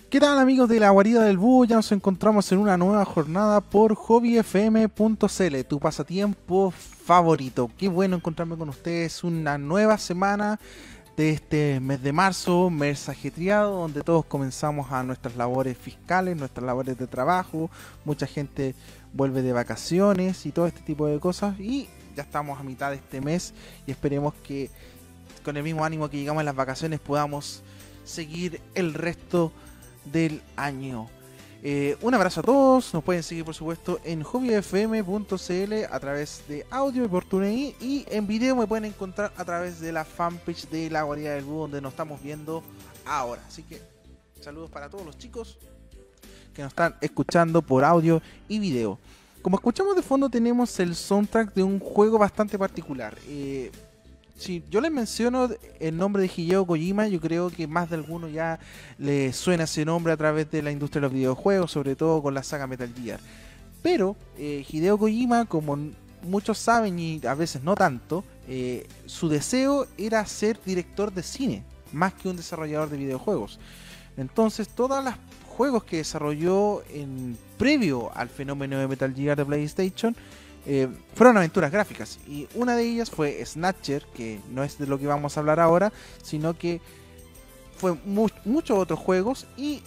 ¿Qué tal, amigos de la guarida del búho? Ya nos encontramos en una nueva jornada por hobbyfm.cl, tu pasatiempo favorito. Qué bueno encontrarme con ustedes una nueva semana de este mes de marzo, mes ajetreado, donde todos comenzamos a nuestras labores fiscales, nuestras labores de trabajo, mucha gente vuelve de vacaciones y todo este tipo de cosas, y ya estamos a mitad de este mes y esperemos que con el mismo ánimo que llegamos a las vacaciones podamos seguir el resto del año. Un abrazo a todos, nos pueden seguir por supuesto en hobbyfm.cl a través de audio y por TuneIn, y en video me pueden encontrar a través de la fanpage de La Guarida del Búho, donde nos estamos viendo ahora. Así que saludos para todos los chicos que nos están escuchando por audio y video. Como escuchamos de fondo, tenemos el soundtrack de un juego bastante particular. Si yo les menciono el nombre de Hideo Kojima, yo creo que más de alguno ya le suena ese nombre a través de la industria de los videojuegos, sobre todo con la saga Metal Gear. Pero Hideo Kojima, como muchos saben y a veces no tanto, su deseo era ser director de cine, más que un desarrollador de videojuegos. Entonces, todos los juegos que desarrolló previo al fenómeno de Metal Gear de PlayStation fueron aventuras gráficas, y una de ellas fue Snatcher, que no es de lo que vamos a hablar ahora, sino que fue muchos otros juegos, y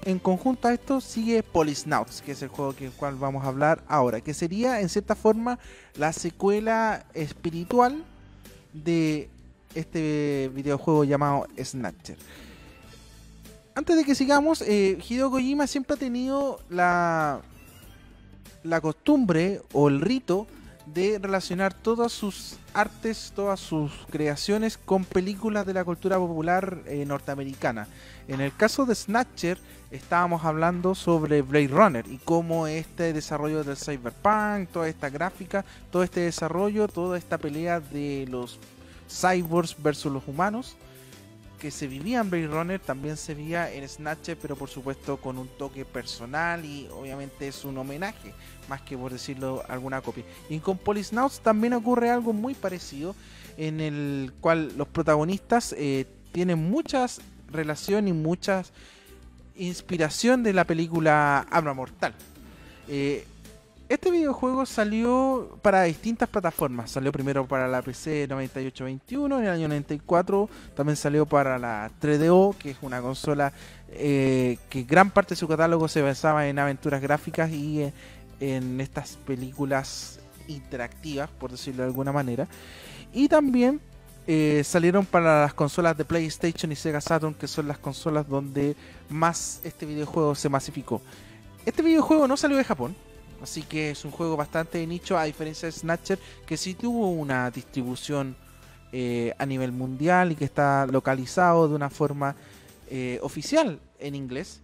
en conjunto a esto sigue Policenauts, que es el juego del cual vamos a hablar ahora, que sería en cierta forma la secuela espiritual de este videojuego llamado Snatcher. Antes de que sigamos, Hideo Kojima siempre ha tenido la costumbre o el rito de relacionar todas sus artes, todas sus creaciones con películas de la cultura popular norteamericana. En el caso de Snatcher estábamos hablando sobre Blade Runner y cómo este desarrollo del cyberpunk, toda esta gráfica, todo este desarrollo, toda esta pelea de los cyborgs versus los humanos que se vivía en Blade Runner también se veía en Snatcher, pero por supuesto con un toque personal, y obviamente es un homenaje, más que por decirlo alguna copia. Y con Policenauts también ocurre algo muy parecido, en el cual los protagonistas tienen muchas relación y mucha inspiración de la película Arma Mortal. Este videojuego salió para distintas plataformas. Salió primero para la PC 9821 en el año 94. También salió para la 3DO, que es una consola que gran parte de su catálogo se basaba en aventuras gráficas y en estas películas interactivas, por decirlo de alguna manera. Y también salieron para las consolas de PlayStation y Sega Saturn, que son las consolas donde más este videojuego se masificó. Este videojuego no salió de Japón, así que es un juego bastante de nicho, a diferencia de Snatcher, que sí tuvo una distribución a nivel mundial y que está localizado de una forma oficial en inglés.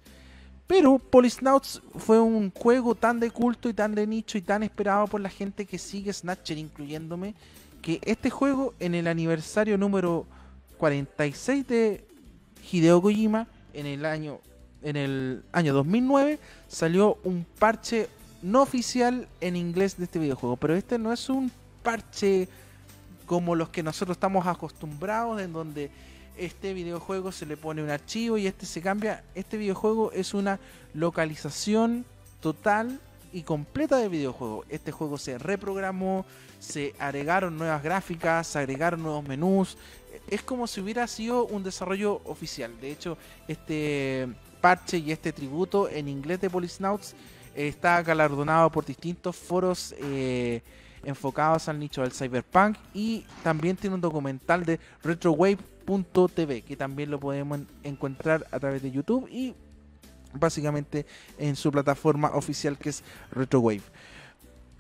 Pero Policenauts fue un juego tan de culto y tan de nicho y tan esperado por la gente que sigue Snatcher, incluyéndome, que este juego, en el aniversario número 46 de Hideo Kojima, en el año 2009, salió un parche no oficial en inglés de este videojuego. Pero este no es un parche como los que nosotros estamos acostumbrados, en donde este videojuego se le pone un archivo y este se cambia. Este videojuego es una localización total y completa del videojuego. Este juego se reprogramó, se agregaron nuevas gráficas, se agregaron nuevos menús. Es como si hubiera sido un desarrollo oficial. De hecho, este parche y este tributo en inglés de Policenauts está galardonado por distintos foros enfocados al nicho del cyberpunk, y también tiene un documental de retrowave.tv que también lo podemos encontrar a través de YouTube y básicamente en su plataforma oficial, que es Retrowave.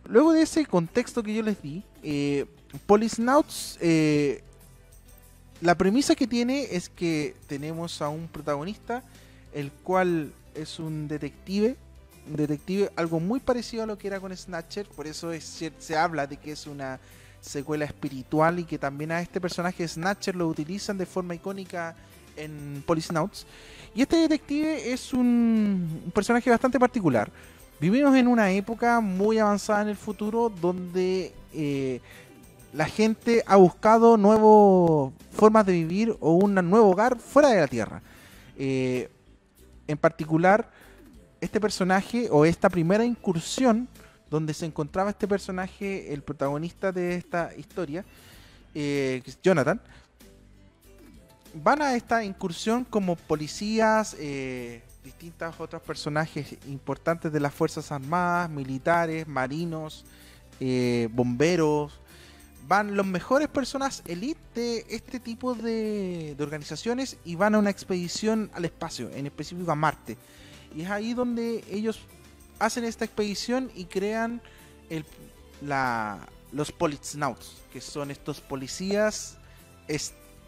Luego de ese contexto que yo les di, Policenauts, la premisa que tiene es que tenemos a un protagonista, el cual es un detective, algo muy parecido a lo que era con Snatcher. Por eso se habla de que es una secuela espiritual, y que también a este personaje Snatcher lo utilizan de forma icónica en Policenauts. Y este detective es un personaje bastante particular. Vivimos en una época muy avanzada en el futuro, donde la gente ha buscado nuevas formas de vivir o un nuevo hogar fuera de la Tierra. En particular, este personaje o esta primera incursión donde se encontraba este personaje, el protagonista de esta historia, que es Jonathan, van a esta incursión como policías, distintos otros personajes importantes de las Fuerzas Armadas, militares, marinos, bomberos. Van los mejores personas elite de este tipo de organizaciones y van a una expedición al espacio, en específico a Marte. Y es ahí donde ellos hacen esta expedición y crean los Politsnauts, que son estos policías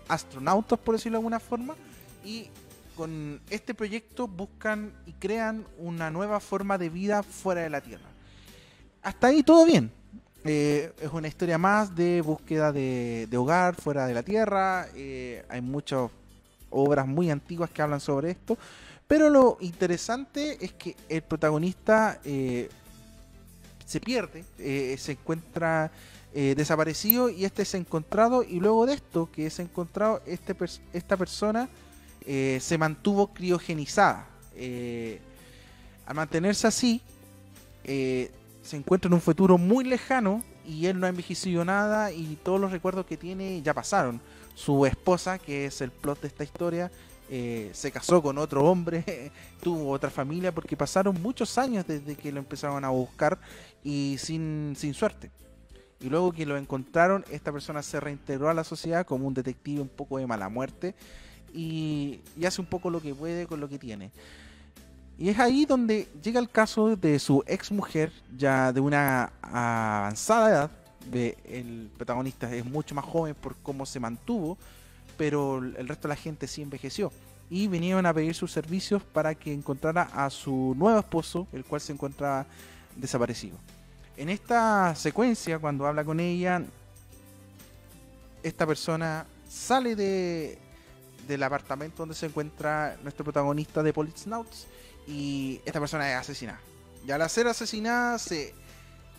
astronautas, por decirlo de alguna forma, y con este proyecto buscan y crean una nueva forma de vida fuera de la Tierra. Hasta ahí todo bien. Es una historia más de búsqueda de hogar fuera de la Tierra. Hay muchas obras muy antiguas que hablan sobre esto, pero lo interesante es que el protagonista se pierde, se encuentra desaparecido y este es encontrado, y luego de esto que es encontrado, esta persona se mantuvo criogenizada. Al mantenerse así, se encuentra en un futuro muy lejano y él no ha envejecido nada y todos los recuerdos que tiene ya pasaron. Su esposa, que es el plot de esta historia, se casó con otro hombre, tuvo otra familia, porque pasaron muchos años desde que lo empezaron a buscar y sin suerte. Y luego que lo encontraron, esta persona se reintegró a la sociedad como un detective un poco de mala muerte y hace un poco lo que puede con lo que tiene. Y es ahí donde llega el caso de su ex mujer, ya de una avanzada edad. El protagonista es mucho más joven por cómo se mantuvo, pero el resto de la gente sí envejeció. Y vinieron a pedir sus servicios para que encontrara a su nuevo esposo, el cual se encontraba desaparecido. En esta secuencia, cuando habla con ella, esta persona sale del apartamento donde se encuentra nuestro protagonista de Politsnauts y esta persona es asesinada. Y al ser asesinada se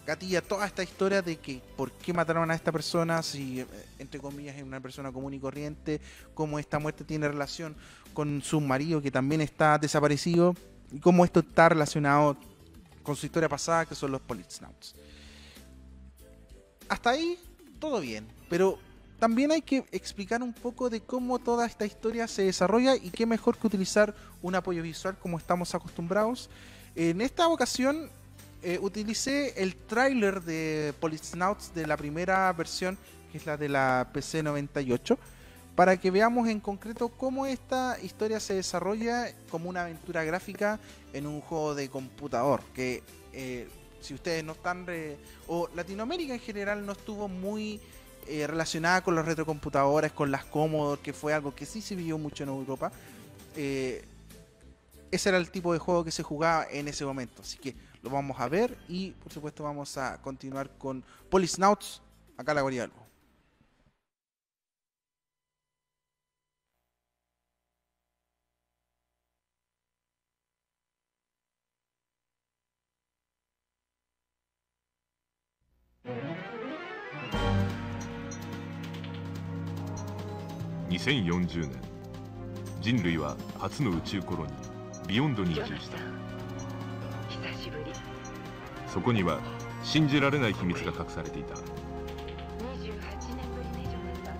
gatilla toda esta historia de que por qué mataron a esta persona, si entre comillas es una persona común y corriente, cómo esta muerte tiene relación con su marido que también está desaparecido y cómo esto está relacionado con su historia pasada, que son los Politsnauts. Hasta ahí todo bien, pero también hay que explicar un poco de cómo toda esta historia se desarrolla y qué mejor que utilizar un apoyo visual como estamos acostumbrados. En esta ocasión utilicé el tráiler de Politsnauts de la primera versión, que es la de la PC 98, para que veamos en concreto cómo esta historia se desarrolla como una aventura gráfica en un juego de computador, que si ustedes no están, o Latinoamérica en general no estuvo muy relacionada con los retrocomputadores, con las Commodore, que fue algo que sí se vio mucho en Europa. Ese era el tipo de juego que se jugaba en ese momento, así que lo vamos a ver y por supuesto vamos a continuar con Politsnauts acá en la Guardia del Lobo. ...2040年人類は初の宇宙コロニービヨンドに移住した。久しぶり。そこには信じられない秘密が隠されていた。28年ぶりね、ジョナサ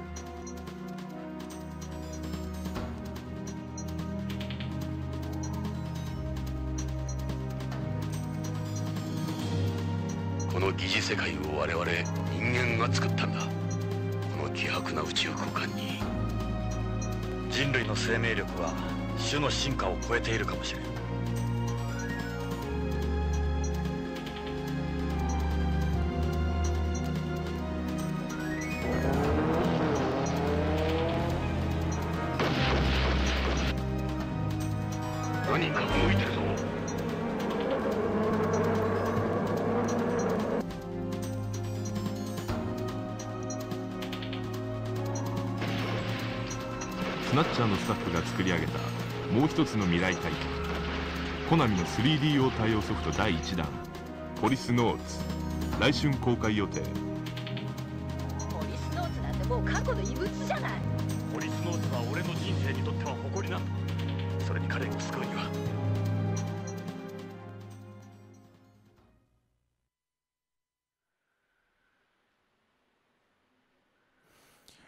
ン。この疑似世界を我々人間が作ったんだ。この希薄な宇宙空間に人類の生命力は種の進化を超えているかもしれん。何か動いてるぞ。スナッチャーのスタッフが作り上げたもう一つの未来体験、コナミの 3D 用対応ソフト第1弾ポリスノーツ、来春公開予定。ポリスノーツなんてもう過去の遺物じゃない。ポリスノーツは俺の人生にとっては誇りなんだ。それに彼を救うには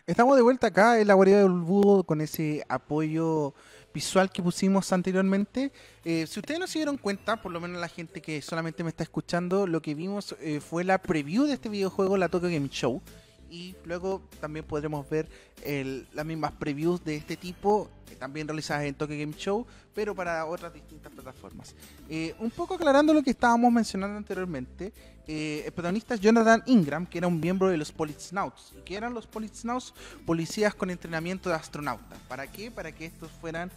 Estamos de vuelta acá en la guarida del búho con ese apoyo visual que pusimos anteriormente. Si ustedes no se dieron cuenta, por lo menos la gente que solamente me está escuchando, lo que vimos fue la preview de este videojuego, la Tokyo Game Show. Y luego también podremos ver las mismas previews de este tipo, también realizadas en Tokyo Game Show, pero para otras distintas plataformas. Un poco aclarando lo que estábamos mencionando anteriormente, el protagonista es Jonathan Ingram, que era un miembro de los Policenauts. ¿Qué eran los Policenauts? Policías con entrenamiento de astronauta. ¿Para qué? Para que estos fueran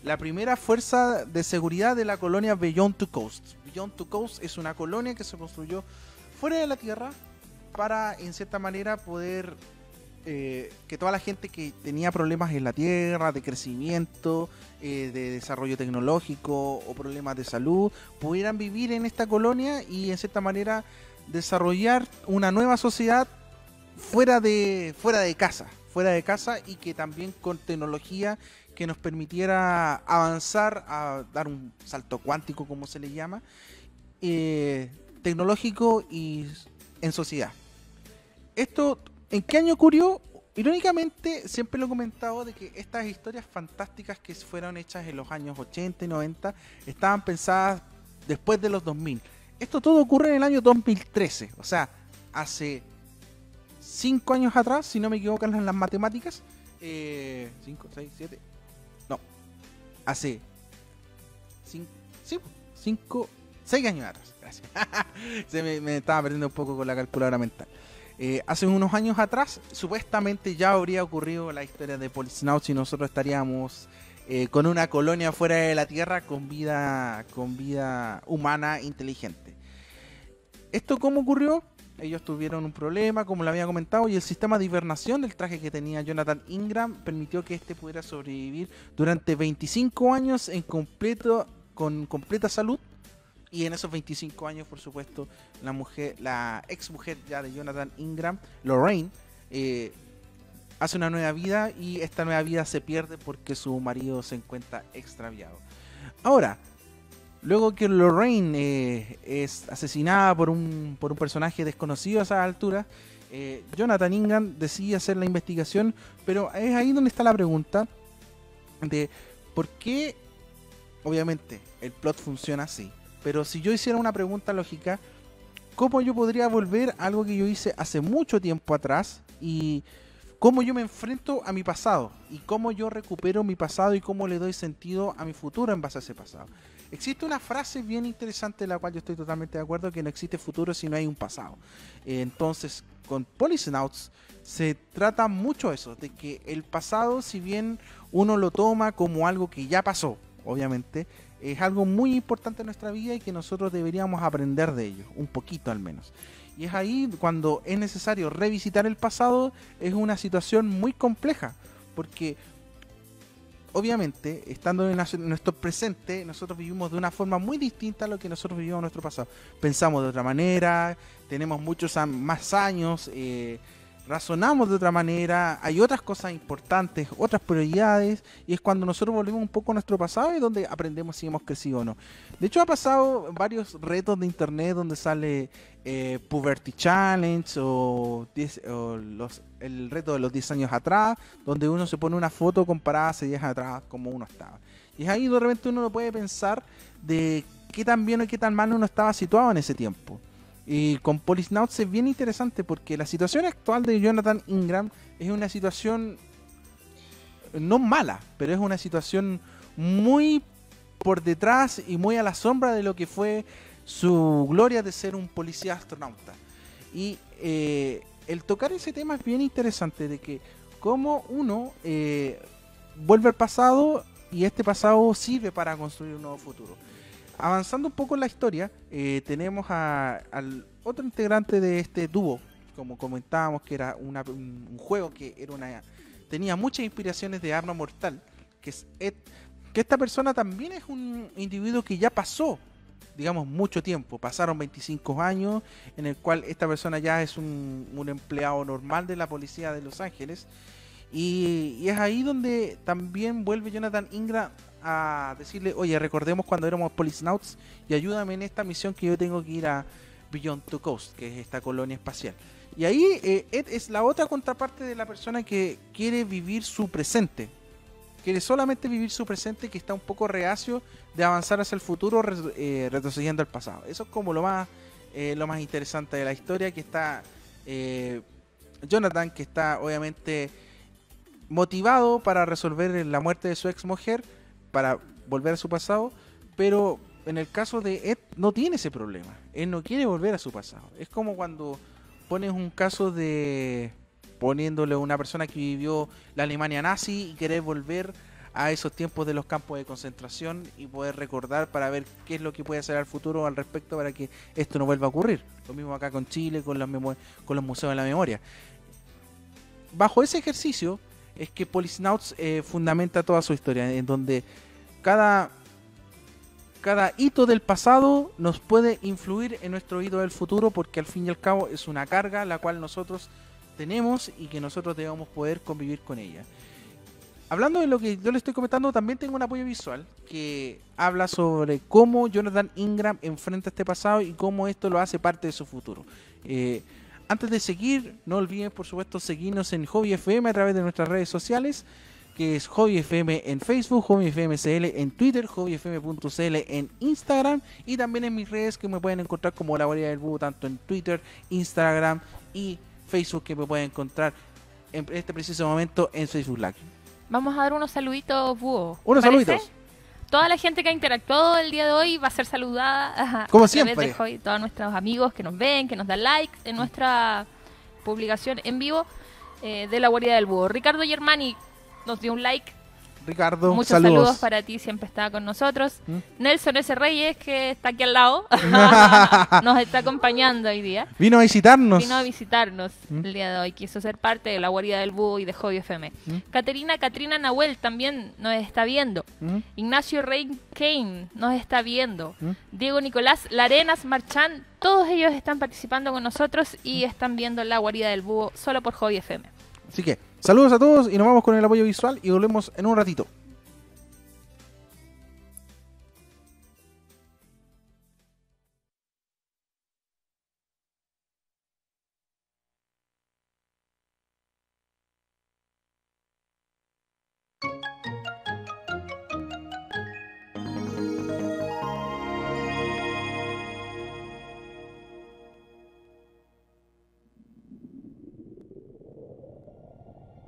la primera fuerza de seguridad de la colonia Beyond Two Coasts. Beyond Two Coasts es una colonia que se construyó fuera de la Tierra para, en cierta manera, poder que toda la gente que tenía problemas en la Tierra, de crecimiento, de desarrollo tecnológico o problemas de salud, pudieran vivir en esta colonia y, en cierta manera, desarrollar una nueva sociedad fuera de casa y que también con tecnología que nos permitiera avanzar a dar un salto cuántico, como se le llama, tecnológico y en sociedad. ¿Esto en qué año ocurrió? Irónicamente, siempre lo he comentado de que estas historias fantásticas que fueron hechas en los años 80 y 90 estaban pensadas después de los 2000. Esto todo ocurre en el año 2013, o sea, hace 5 años atrás, si no me equivoco en las matemáticas. 5, 6, 7. No, hace 5, 6 años atrás. Gracias. me estaba perdiendo un poco con la calculadora mental. Hace unos años atrás, supuestamente ya habría ocurrido la historia de Policenauts y nosotros estaríamos con una colonia fuera de la Tierra con vida humana inteligente. ¿Esto cómo ocurrió? Ellos tuvieron un problema, como lo había comentado, y el sistema de hibernación del traje que tenía Jonathan Ingram permitió que este pudiera sobrevivir durante 25 años con completa salud. Y en esos 25 años, por supuesto, la ex mujer ya de Jonathan Ingram, Lorraine, hace una nueva vida, y esta nueva vida se pierde porque su marido se encuentra extraviado. Ahora, luego que Lorraine es asesinada por un personaje desconocido a esa altura, Jonathan Ingram decide hacer la investigación, pero es ahí donde está la pregunta de por qué. Obviamente el plot funciona así, pero si yo hiciera una pregunta lógica, ¿cómo yo podría volver a algo que yo hice hace mucho tiempo atrás? Y cómo yo me enfrento a mi pasado, y cómo yo recupero mi pasado, y cómo le doy sentido a mi futuro en base a ese pasado. Existe una frase bien interesante de la cual yo estoy totalmente de acuerdo, que no existe futuro si no hay un pasado. Entonces, con Policenauts se trata mucho eso, de que el pasado, si bien uno lo toma como algo que ya pasó, obviamente, es algo muy importante en nuestra vida y que nosotros deberíamos aprender de ello, un poquito al menos. Y es ahí cuando es necesario revisitar el pasado, es una situación muy compleja, porque obviamente, estando en nuestro presente, nosotros vivimos de una forma muy distinta a lo que nosotros vivimos en nuestro pasado. Pensamos de otra manera, tenemos muchos más años, razonamos de otra manera, hay otras cosas importantes, otras prioridades, y es cuando nosotros volvemos un poco a nuestro pasado y donde aprendemos si hemos crecido o no. De hecho, ha pasado varios retos de internet donde sale Puberty Challenge el reto de los 10 años atrás, donde uno se pone una foto comparada hace 10 años atrás como uno estaba. Y es ahí de repente uno puede pensar de qué tan bien o qué tan mal uno estaba situado en ese tiempo. Y con Policenauts es bien interesante porque la situación actual de Jonathan Ingram es una situación no mala, pero es una situación muy por detrás y muy a la sombra de lo que fue su gloria de ser un policía astronauta. Y el tocar ese tema es bien interesante, de que cómo uno vuelve al pasado y este pasado sirve para construir un nuevo futuro. Avanzando un poco en la historia, tenemos al otro integrante de este dúo, como comentábamos, que era un juego que tenía muchas inspiraciones de Arma Mortal, que es Ed, que esta persona también es un individuo que ya pasó, digamos, mucho tiempo. Pasaron 25 años, en el cual esta persona ya es un empleado normal de la policía de Los Ángeles, y es ahí donde también vuelve Jonathan Ingram a decirle: oye, recordemos cuando éramos Policenauts y ayúdame en esta misión que yo tengo que ir a Beyond Two Coasts, que es esta colonia espacial. Y ahí Ed es la otra contraparte de la persona que quiere vivir su presente. Quiere solamente vivir su presente, que está un poco reacio de avanzar hacia el futuro retrocediendo al pasado. Eso es como lo más interesante de la historia, que está Jonathan, que está obviamente motivado para resolver la muerte de su ex mujer, para volver a su pasado, pero en el caso de Ed no tiene ese problema. Él no quiere volver a su pasado. Es como cuando pones un caso de poniéndole a una persona que vivió la Alemania nazi y querer volver a esos tiempos de los campos de concentración y poder recordar para ver qué es lo que puede hacer al futuro al respecto para que esto no vuelva a ocurrir. Lo mismo acá con Chile, con los museos de la memoria. Bajo ese ejercicio es que Policenauts fundamenta toda su historia, en donde cada hito del pasado nos puede influir en nuestro hito del futuro, porque al fin y al cabo es una carga la cual nosotros tenemos y que nosotros debemos poder convivir con ella. Hablando de lo que yo le estoy comentando, también tengo un apoyo visual que habla sobre cómo Jonathan Ingram enfrenta este pasado y cómo esto lo hace parte de su futuro. Antes de seguir, no olviden por supuesto seguirnos en Hobby FM a través de nuestras redes sociales, que es Hobby FM en Facebook, Hobby FM CL en Twitter, hobbyfm.cl en Instagram, y también en mis redes que me pueden encontrar como La Guarida del Búho, tanto en Twitter, Instagram y Facebook, que me pueden encontrar en este preciso momento en Facebook Live. Vamos a dar unos saluditos, Búho. Unos saluditos. Toda la gente que ha interactuado el día de hoy va a ser saludada como a siempre. Través de Hobby, todos nuestros amigos que nos ven, que nos dan like en nuestra publicación en vivo de La Guarida del Búho. Ricardo Germani nos dio un like. Ricardo, muchos saludos. saludos para ti, siempre está con nosotros. Nelson S. Reyes, que está aquí al lado, nos está acompañando hoy día. Vino a visitarnos. Vino a visitarnos el día de hoy, quiso ser parte de La Guarida del Búho y de Hobby FM. Katrina Nahuel también nos está viendo. Ignacio Rey Kane nos está viendo. Diego Nicolás Larenas Marchán, todos ellos están participando con nosotros y están viendo La Guarida del Búho solo por Hobby FM. Así que saludos a todos y nos vamos con el apoyo visual y volvemos en un ratito.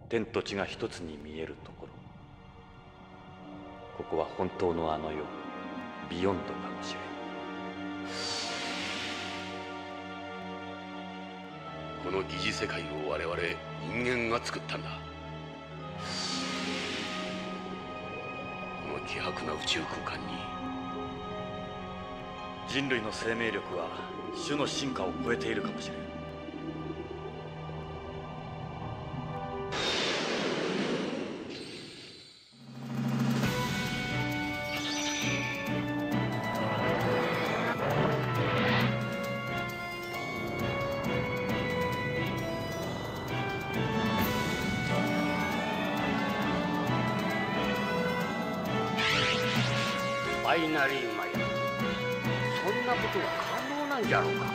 天と地が一つに見えるところ、ここは本当のあの世、ビヨンドかもしれん。この疑似世界を我々人間が作ったんだ。この希薄な宇宙空間に人類の生命力は種の進化を超えているかもしれん。バイナリーマヤ、そんなことが可能なんじゃろうか。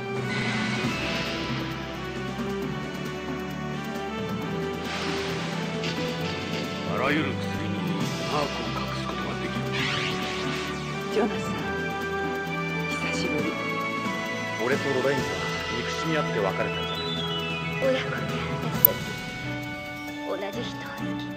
あらゆる薬にマークを隠すことができる。ジョナサン、久しぶり。俺とロレンズは憎しみ合って別れたんじゃないか。親子で同じ人を好きに。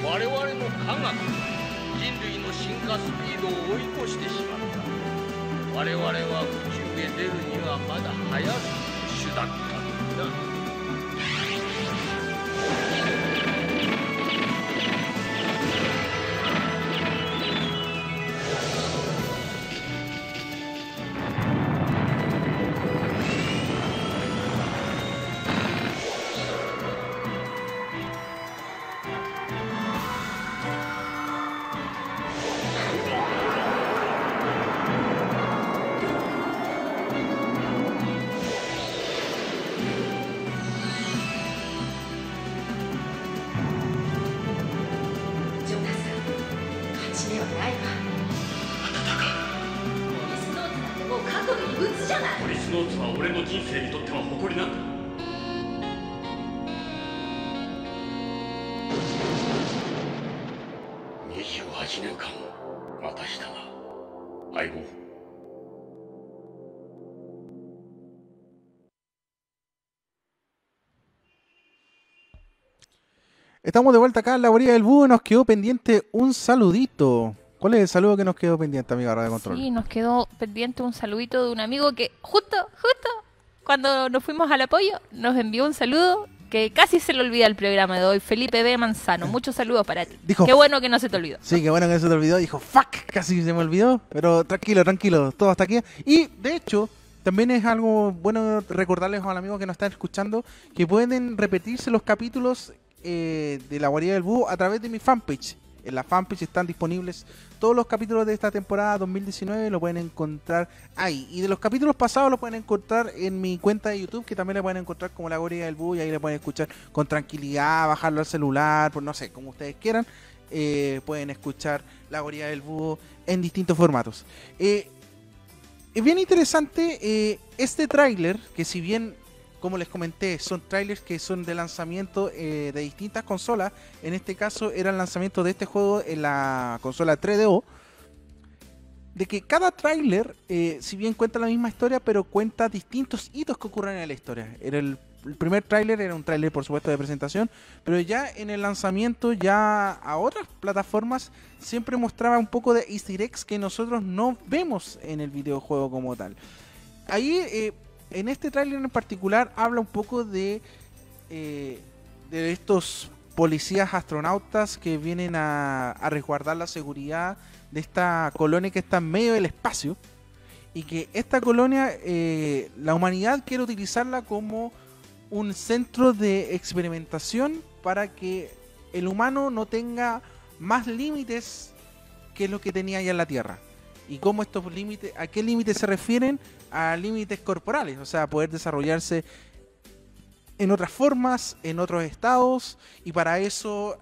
我々の科学、人類の進化スピードを追い越してしまった。我々は宇宙へ出るにはまだ早すぎる種だったのだ。じゃない。ポリスノーツは俺の人生にとっては誇りなんだ。28年間待たしたな相棒。Estamos de vuelta acá en la guarida del búho. Nos quedó pendiente un saludito. ¿Cuál es el saludo que nos quedó pendiente, amiga Radio Control? Sí, nos quedó pendiente un saludito de un amigo que justo cuando nos fuimos al apoyo nos envió un saludo que casi se le olvida el programa de hoy. Felipe B. Manzano, muchos saludos para ti. Dijo, qué bueno que no se te olvidó. Sí, qué bueno que no se te olvidó. Dijo, fuck, casi se me olvidó. Pero tranquilo, todo hasta aquí. Y de hecho, también es algo bueno recordarles a los amigos que nos están escuchando que pueden repetirse los capítulos de la guarida del búho a través de mi fanpage. En la fanpage están disponibles todos los capítulos de esta temporada 2019, lo pueden encontrar ahí. Y de los capítulos pasados lo pueden encontrar en mi cuenta de YouTube, que también le pueden encontrar como la guarida del búho, y ahí le pueden escuchar con tranquilidad, bajarlo al celular, pues no sé, como ustedes quieran. Pueden escuchar la guarida del búho en distintos formatos. Es bien interesante este tráiler, que si bien, como les comenté, son trailers que son de lanzamiento de distintas consolas. En este caso era el lanzamiento de este juego en la consola 3DO. De que cada trailer, si bien cuenta la misma historia, pero cuenta distintos hitos que ocurren en la historia. El primer trailer era un trailer, por supuesto, de presentación, pero ya en el lanzamiento, ya a otras plataformas, siempre mostraba un poco de easter eggs que nosotros no vemos en el videojuego como tal. Ahí... en este tráiler en particular habla un poco de estos policías astronautas que vienen a resguardar la seguridad de esta colonia que está en medio del espacio, y que esta colonia la humanidad quiere utilizarla como un centro de experimentación para que el humano no tenga más límites que lo que tenía ya en la Tierra. Y cómo estos límites, ¿a qué límites se refieren? A límites corporales, o sea, poder desarrollarse en otras formas, en otros estados, y para eso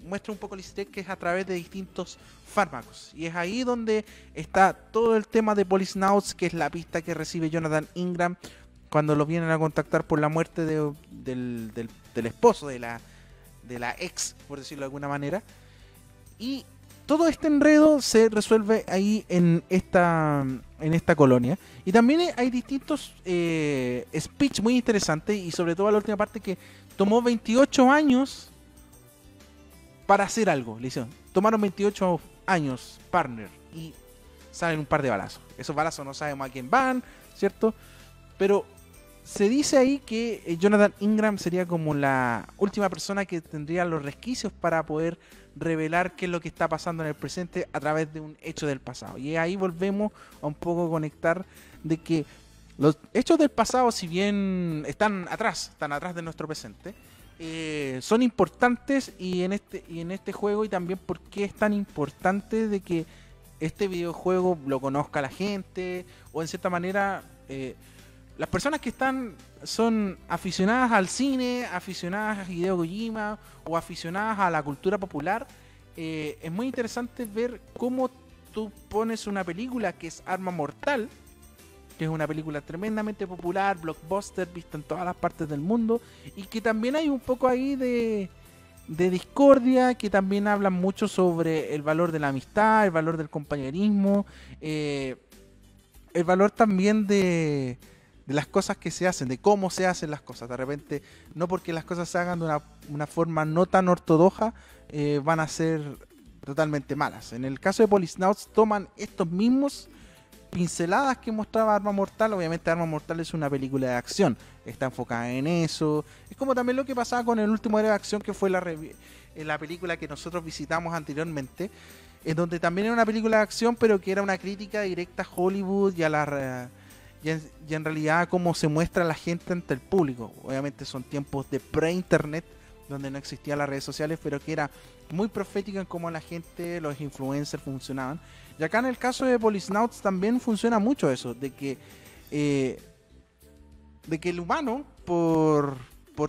muestra un poco el easter egg que es a través de distintos fármacos. Y es ahí donde está todo el tema de Policenauts, que es la pista que recibe Jonathan Ingram cuando los vienen a contactar por la muerte del esposo, de la ex, por decirlo de alguna manera. Y todo este enredo se resuelve ahí en esta colonia. Y también hay distintos speech muy interesantes, y sobre todo la última parte, que tomó 28 años para hacer algo. Le hicieron, tomaron 28 años, partner, y salen un par de balazos. Esos balazos no sabemos a quién van, ¿cierto? Pero se dice ahí que Jonathan Ingram sería como la última persona que tendría los resquicios para poder revelar qué es lo que está pasando en el presente a través de un hecho del pasado. Y ahí volvemos a un poco conectar de que los hechos del pasado, si bien están atrás de nuestro presente, son importantes, y en este juego, y también por qué es tan importante de que este videojuego lo conozca la gente, o en cierta manera las personas que son aficionadas al cine, aficionadas a Hideo Kojima o aficionadas a la cultura popular. Es muy interesante ver cómo tú pones una película que es Arma Mortal, que es una película tremendamente popular, blockbuster, vista en todas las partes del mundo, y que también hay un poco ahí de discordia, que también hablan mucho sobre el valor de la amistad, el valor del compañerismo, el valor también de las cosas que se hacen, de cómo se hacen las cosas. De repente, no porque las cosas se hagan de una forma no tan ortodoxa, van a ser totalmente malas. En el caso de Policenauts toman estos mismos pinceladas que mostraba Arma Mortal. Obviamente Arma Mortal es una película de acción, está enfocada en eso. Es como también lo que pasaba con el último héroe de acción, que fue la película que nosotros visitamos anteriormente, en donde también era una película de acción, pero que era una crítica directa a Hollywood y y en realidad cómo se muestra la gente ante el público. Obviamente son tiempos de pre-internet, donde no existían las redes sociales, pero que era muy profético en cómo la gente, los influencers funcionaban. Y acá en el caso de Policenauts también funciona mucho eso, de que el humano, por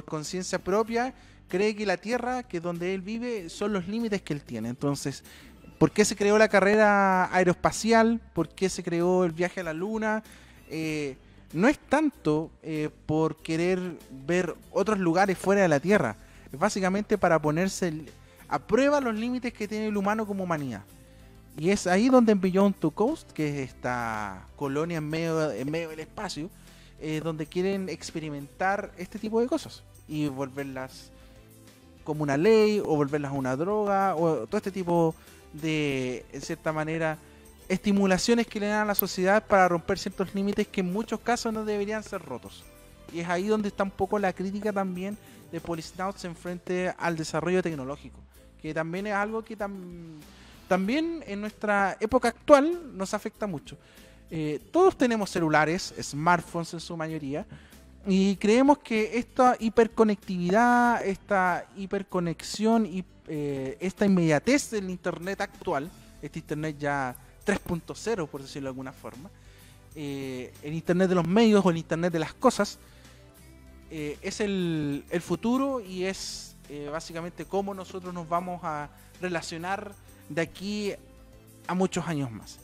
conciencia propia, cree que la Tierra, que es donde él vive, son los límites que él tiene. Entonces, ¿por qué se creó la carrera aeroespacial? ¿Por qué se creó el viaje a la Luna? no es tanto por querer ver otros lugares fuera de la Tierra, es básicamente para ponerse a prueba los límites que tiene el humano como humanidad. Y es ahí donde en Beyond Two Coast, que es esta colonia en medio del espacio, donde quieren experimentar este tipo de cosas y volverlas como una ley o volverlas una droga o todo este tipo de, en cierta manera, estimulaciones que le dan a la sociedad para romper ciertos límites que en muchos casos no deberían ser rotos. Y es ahí donde está un poco la crítica también de Policenauts en frente al desarrollo tecnológico, que también es algo que también en nuestra época actual nos afecta mucho. Todos tenemos celulares, smartphones en su mayoría, y creemos que esta hiperconectividad, esta hiperconexión y esta inmediatez del internet actual, este internet ya 3.0 por decirlo de alguna forma, el internet de los medios o el internet de las cosas, es el futuro y es básicamente cómo nosotros nos vamos a relacionar de aquí a muchos años más.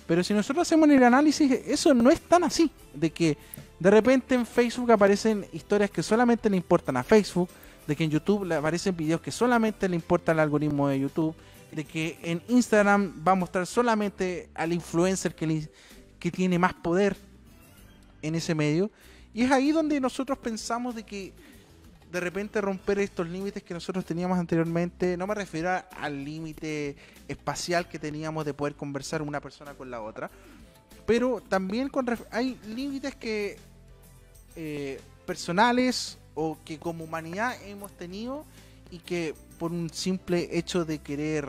Pero si nosotros hacemos el análisis, eso no es tan así, de que de repente en Facebook aparecen historias que solamente le importan a Facebook, de que en YouTube le aparecen videos que solamente le importa al algoritmo de YouTube, de que en Instagram va a mostrar solamente al influencer que tiene más poder en ese medio. Y es ahí donde nosotros pensamos de que de repente romper estos límites que nosotros teníamos anteriormente, no me refiero al límite espacial que teníamos de poder conversar una persona con la otra, pero también hay límites que personales o que como humanidad hemos tenido y que por un simple hecho de querer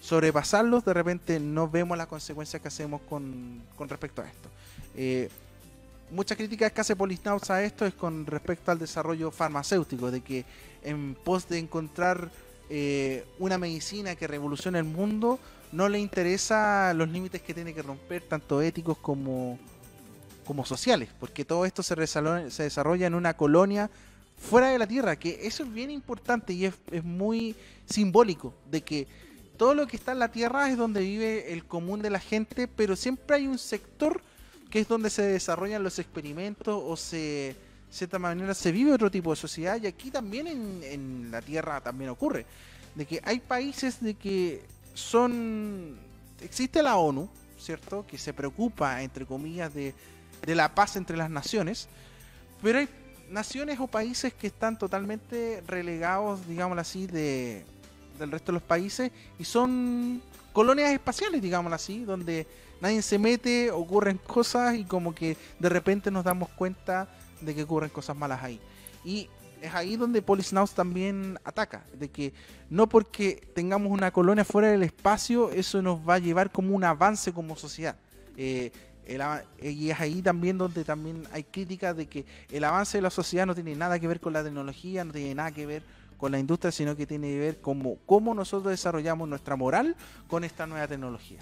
sobrepasarlos, de repente no vemos las consecuencias que hacemos con respecto a esto. Muchas críticas que hace Policenauts a esto es con respecto al desarrollo farmacéutico, de que en pos de encontrar una medicina que revolucione el mundo, no le interesa los límites que tiene que romper, tanto éticos como sociales, porque todo esto se desarrolla en una colonia fuera de la Tierra, que eso es bien importante y es muy simbólico, de que todo lo que está en la Tierra es donde vive el común de la gente, pero siempre hay un sector que es donde se desarrollan los experimentos o de cierta manera se vive otro tipo de sociedad, y aquí también en la Tierra también ocurre, de que hay países de que existe la ONU, ¿cierto?, que se preocupa, entre comillas, de la paz entre las naciones, pero hay naciones o países que están totalmente relegados, digámoslo así, del resto de los países, y son colonias espaciales, digámoslo así, donde nadie se mete, ocurren cosas y como que de repente nos damos cuenta de que ocurren cosas malas ahí. Y es ahí donde Policenauts también ataca, de que no porque tengamos una colonia fuera del espacio, eso nos va a llevar como un avance como sociedad. Y es ahí también donde también hay críticas de que el avance de la sociedad no tiene nada que ver con la tecnología, no tiene nada que ver con la industria, sino que tiene que ver con cómo nosotros desarrollamos nuestra moral con esta nueva tecnología.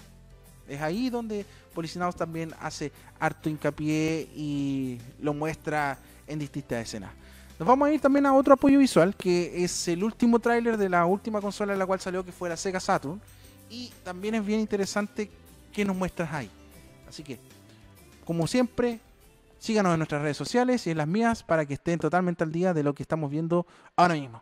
Es ahí donde Policenauts también hace harto hincapié y lo muestra en distintas escenas. Nos vamos a ir también a otro apoyo visual, que es el último tráiler de la última consola en la cual salió, que fue la Sega Saturn, y también es bien interesante qué nos muestras ahí. Así que, como siempre, síganos en nuestras redes sociales y en las mías para que estén totalmente al día de lo que estamos viendo ahora mismo.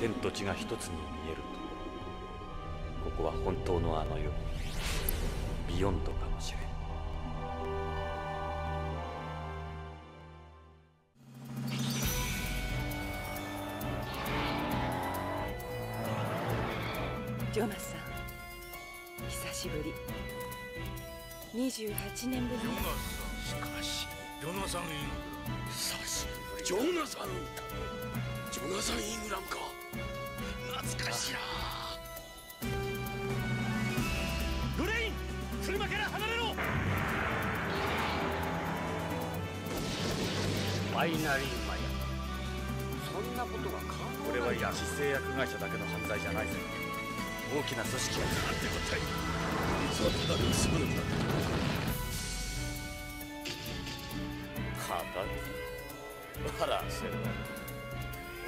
天と地が一つに見えると、ここは本当のあの世、ビヨンドかもしれん。ジョナサン、久しぶり。28年ぶり。しかしジョナサン・イングラム、久しぶり。ジョナサンイングラムか、懐かしいな。グレイン、車から離れろ。ァイナリーマヤ。そんなことが考えられる。俺は一製薬会社だけの犯罪じゃないぜ。大きな組織がなんてこったい。実はただで済まなくなってた。笑わせるな。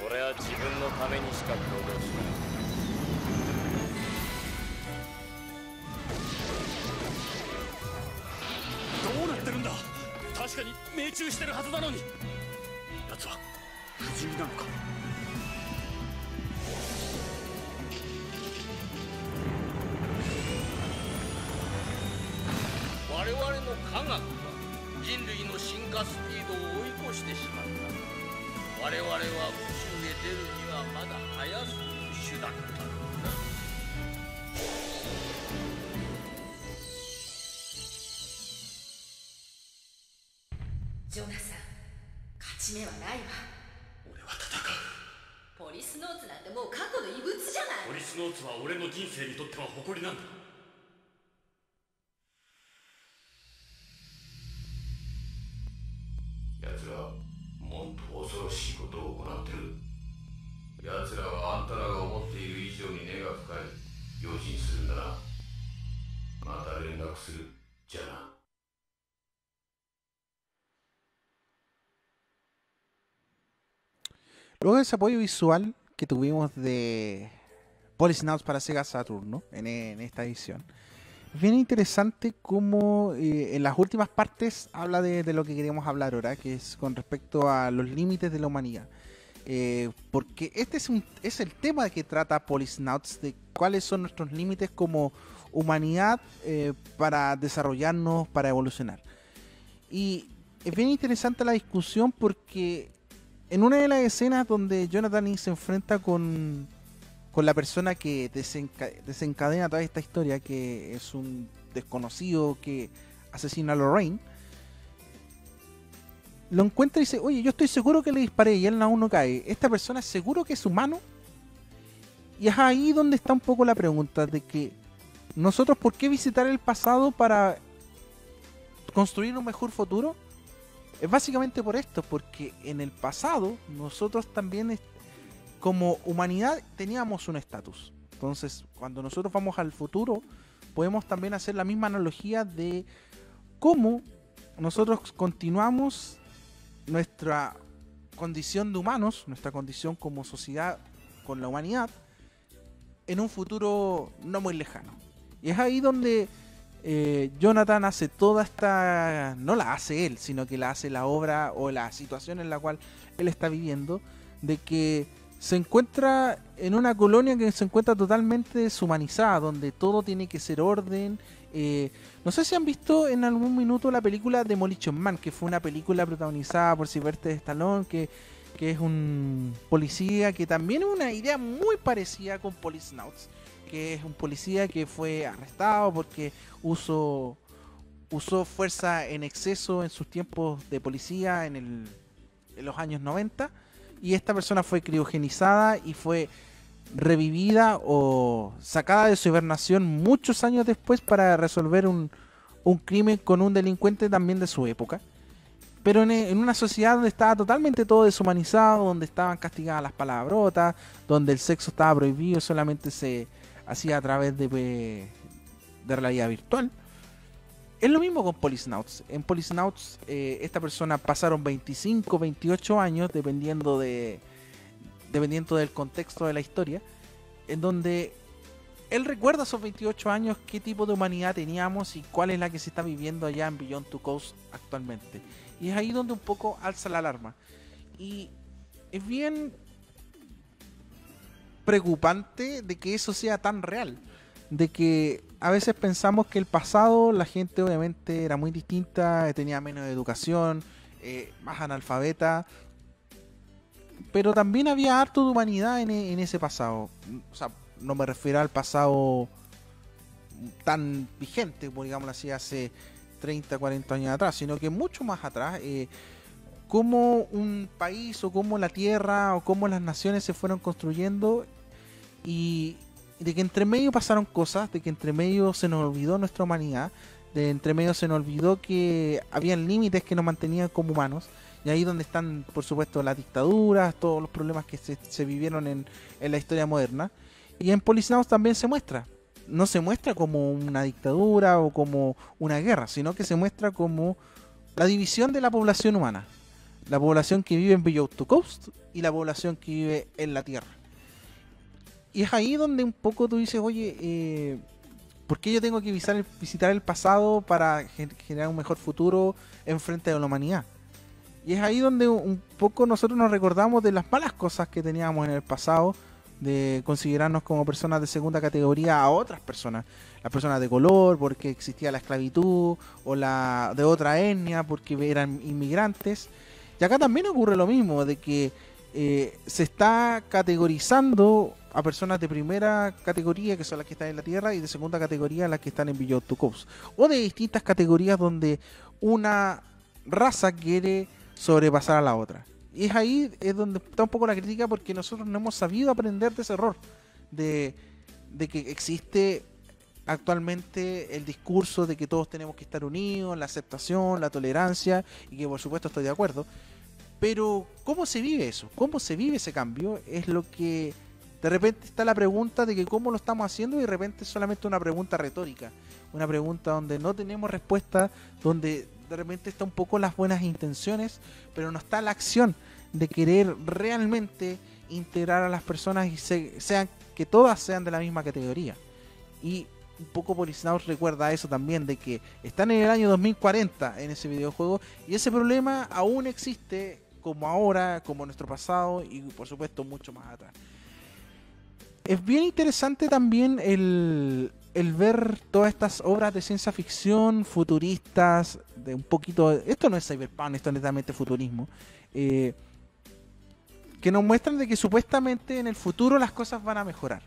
俺は自分のためにしか行動しない。どうなってるんだ。確かに命中してるはずなのに。奴は不死身なのか。我々の科学は人類の進化スピードを追い越してしまった。我々は宇宙へ出るにはまだ早すぎる種だったのだ。ジョナサン、勝ち目はないわ。俺は戦う。ポリスノーツなんてもう過去の遺物じゃない。ポリスノーツは俺の人生にとっては誇りなんだ。奴らもっと恐ろしいことを行ってる。奴らはあんたらが思っている以上に根が深い。用心するんだな。また連絡する。じゃあな。Luego de ese apoyo visual que tuvimos de Policenauts para Sega Saturn, ¿no? en esta edición, es bien interesante cómo en las últimas partes habla de lo que queríamos hablar ahora, que es con respecto a los límites de la humanidad. Porque este es el tema que trata Policenauts, de cuáles son nuestros límites como humanidad para desarrollarnos, para evolucionar. Y es bien interesante la discusión porque en una de las escenas donde Jonathan se enfrenta con la persona que desencadena toda esta historia, que es un desconocido que asesina a Lorraine, lo encuentra y dice, oye, yo estoy seguro que le disparé, y él aún no cae. ¿Esta persona es seguro que es humano? Y es ahí donde está un poco la pregunta de que nosotros, ¿por qué visitar el pasado para construir un mejor futuro? Es básicamente por esto, porque en el pasado nosotros también como humanidad teníamos un estatus. Entonces, cuando nosotros vamos al futuro, podemos también hacer la misma analogía de cómo nosotros continuamos nuestra condición de humanos, nuestra condición como sociedad con la humanidad, en un futuro no muy lejano. Y es ahí donde Jonathan hace toda esta... no la hace él, sino que la hace la obra o la situación en la cual él está viviendo, de que se encuentra en una colonia que se encuentra totalmente deshumanizada, donde todo tiene que ser orden. No sé si han visto en algún minuto la película Demolition Man, que fue una película protagonizada por Sylvester Stallone, que es un policía que también es una idea muy parecida con Policenauts, que es un policía que fue arrestado porque usó fuerza en exceso en sus tiempos de policía en los años 90, y esta persona fue criogenizada y fue revivida o sacada de su hibernación muchos años después para resolver un crimen con un delincuente también de su época, pero en una sociedad donde estaba totalmente todo deshumanizado, donde estaban castigadas las palabrotas, donde el sexo estaba prohibido, solamente se hacía a través de realidad virtual. Es lo mismo con Policenauts. En Policenauts esta persona pasaron 25, 28 años, dependiendo del contexto de la historia, en donde él recuerda esos 28 años, qué tipo de humanidad teníamos y cuál es la que se está viviendo allá en Beyond Two Coast actualmente. Y es ahí donde un poco alza la alarma. Y es bien preocupante de que eso sea tan real, de que a veces pensamos que el pasado la gente obviamente era muy distinta, tenía menos educación, más analfabeta, pero también había harto de humanidad en ese pasado. O sea, no me refiero al pasado tan vigente, como digámoslo así, hace 30, 40 años atrás, sino que mucho más atrás, cómo un país o cómo la tierra o cómo las naciones se fueron construyendo, y de que entre medio pasaron cosas, de que entre medio se nos olvidó nuestra humanidad, de entre medio se nos olvidó que habían límites que nos mantenían como humanos, Y ahí donde están, por supuesto, las dictaduras, todos los problemas que se vivieron en la historia moderna. Y en Policenauts también se muestra. No se muestra como una dictadura o como una guerra, sino que se muestra como la división de la población humana. La población que vive en Beyond Two Coast y la población que vive en la Tierra. Y es ahí donde un poco tú dices, oye, ¿por qué yo tengo que visitar el pasado para generar un mejor futuro en frente de la humanidad? Y es ahí donde un poco nosotros nos recordamos de las malas cosas que teníamos en el pasado, de considerarnos como personas de segunda categoría a otras personas, las personas de color, porque existía la esclavitud, o la de otra etnia, porque eran inmigrantes. Y acá también ocurre lo mismo, de que se está categorizando a personas de primera categoría, que son las que están en la Tierra, y de segunda categoría, las que están en Beyond Two Coast, o de distintas categorías donde una raza quiere sobrepasar a la otra. Y es ahí donde está un poco la crítica, porque nosotros no hemos sabido aprender de ese error, de que existe actualmente el discurso de que todos tenemos que estar unidos, la aceptación, la tolerancia, y que por supuesto estoy de acuerdo. Pero ¿cómo se vive eso? ¿Cómo se vive ese cambio? Es lo que de repente está la pregunta de que cómo lo estamos haciendo, y de repente es solamente una pregunta retórica, una pregunta donde no tenemos respuesta, donde de repente está un poco las buenas intenciones, pero no está la acción de querer realmente integrar a las personas y sean que todas sean de la misma categoría. Y un poco Policenauts recuerda eso también, de que están en el año 2040 en ese videojuego, y ese problema aún existe, como ahora, como en nuestro pasado, y por supuesto mucho más atrás. Es bien interesante también el ver todas estas obras de ciencia ficción futuristas, de un poquito, esto no es cyberpunk, esto es netamente futurismo, que nos muestran de que supuestamente en el futuro las cosas van a mejorar,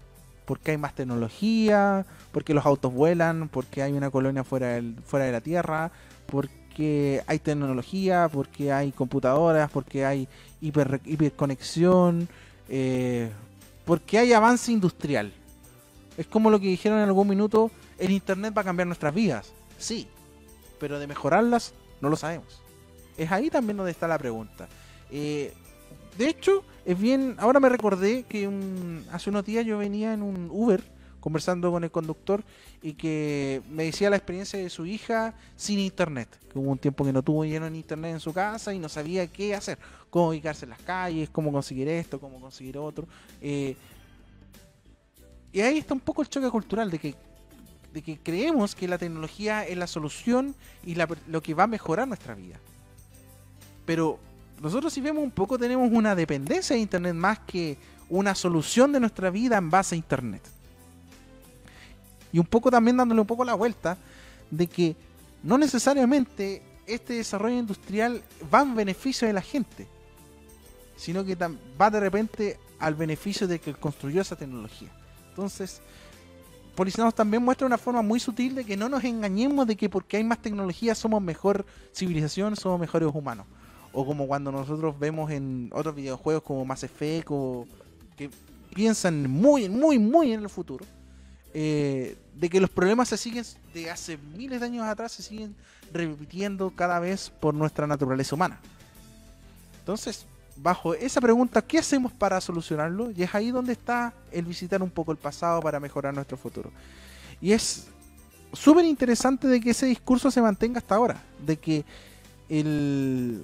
porque hay más tecnología, porque los autos vuelan, porque hay una colonia fuera de la Tierra, porque hay tecnología, porque hay computadoras, porque hay hiperconexión, porque hay avance industrial. Es como lo que dijeron en algún minuto, el internet va a cambiar nuestras vidas. Sí, pero de mejorarlas no lo sabemos. Es ahí también donde está la pregunta. De hecho, es bien, ahora me recordé que hace unos días yo venía en un Uber conversando con el conductor, y que me decía la experiencia de su hija sin internet, que hubo un tiempo que no tuvo lleno en internet en su casa y no sabía qué hacer, cómo ubicarse en las calles, cómo conseguir esto, cómo conseguir otro. Y ahí está un poco el choque cultural de que creemos que la tecnología es la solución y lo que va a mejorar nuestra vida. Pero nosotros, si vemos un poco, tenemos una dependencia de internet más que una solución de nuestra vida en base a internet. Y un poco también dándole un poco la vuelta de que no necesariamente este desarrollo industrial va en beneficio de la gente, sino que va de repente al beneficio de que construyó esa tecnología. Entonces, Policenauts también muestra una forma muy sutil de que no nos engañemos de que porque hay más tecnología somos mejor civilización, somos mejores humanos. O como cuando nosotros vemos en otros videojuegos como Mass Effect, o que piensan muy, muy, muy en el futuro, de que los problemas se siguen de hace miles de años atrás, se siguen repitiendo cada vez por nuestra naturaleza humana. Entonces, bajo esa pregunta, ¿qué hacemos para solucionarlo? Y es ahí donde está el visitar un poco el pasado para mejorar nuestro futuro. Y es súper interesante de que ese discurso se mantenga hasta ahora, de que el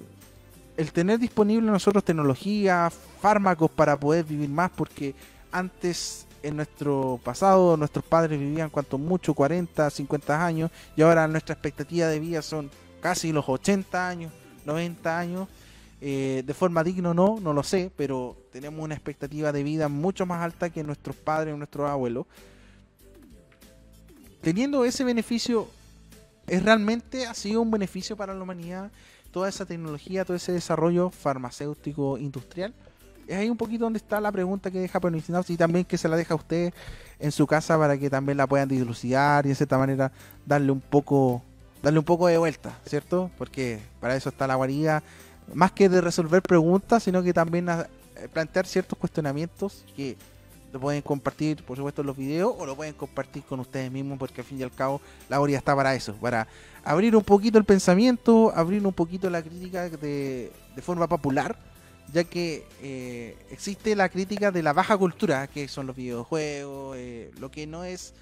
tener disponible nosotros tecnología, fármacos para poder vivir más, porque antes, en nuestro pasado, nuestros padres vivían cuanto mucho 40, 50 años, y ahora nuestra expectativa de vida son casi los 80 años, 90 años. De forma digna no lo sé, pero tenemos una expectativa de vida mucho más alta que nuestros padres o nuestros abuelos. Teniendo ese beneficio, ¿realmente ha sido un beneficio para la humanidad toda esa tecnología, todo ese desarrollo farmacéutico industrial? Es ahí un poquito donde está la pregunta que deja Policenauts, y también que se la deja a usted en su casa para que también la puedan dilucidar y de cierta manera darle un poco de vuelta, ¿cierto? Porque para eso está la guarida, más que de resolver preguntas, sino que también plantear ciertos cuestionamientos que lo pueden compartir, por supuesto, en los videos, o lo pueden compartir con ustedes mismos, porque al fin y al cabo la Boria está para eso, para abrir un poquito el pensamiento, abrir un poquito la crítica de forma popular, ya que existe la crítica de la baja cultura, que son los videojuegos, lo que no es,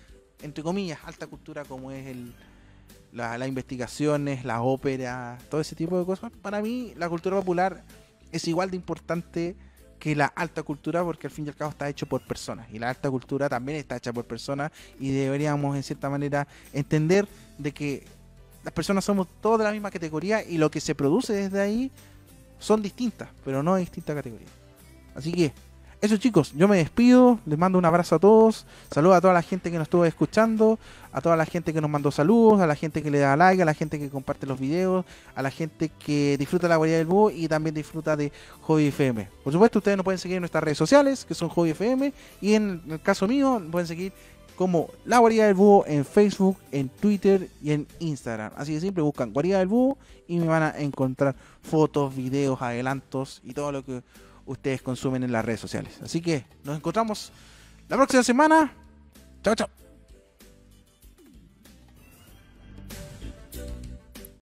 entre comillas, alta cultura, como es las investigaciones, las óperas, todo ese tipo de cosas. Para mí la cultura popular es igual de importante que la alta cultura, porque al fin y al cabo está hecho por personas, y la alta cultura también está hecha por personas, y deberíamos en cierta manera entender de que las personas somos todos de la misma categoría, y lo que se produce desde ahí son distintas, pero no de distintas categorías. Así que eso, chicos, yo me despido, les mando un abrazo a todos, saludos a toda la gente que nos estuvo escuchando, a toda la gente que nos mandó saludos, a la gente que le da like, a la gente que comparte los videos, a la gente que disfruta la Guarida del Búho y también disfruta de Hobby FM. Por supuesto, ustedes nos pueden seguir en nuestras redes sociales, que son Hobby FM, y en el caso mío, pueden seguir como La Guarida del Búho en Facebook, en Twitter y en Instagram. Así de simple, buscan Guarida del Búho y me van a encontrar fotos, videos, adelantos y todo lo que ustedes consumen en las redes sociales. Así que nos encontramos la próxima semana. Chao, chao.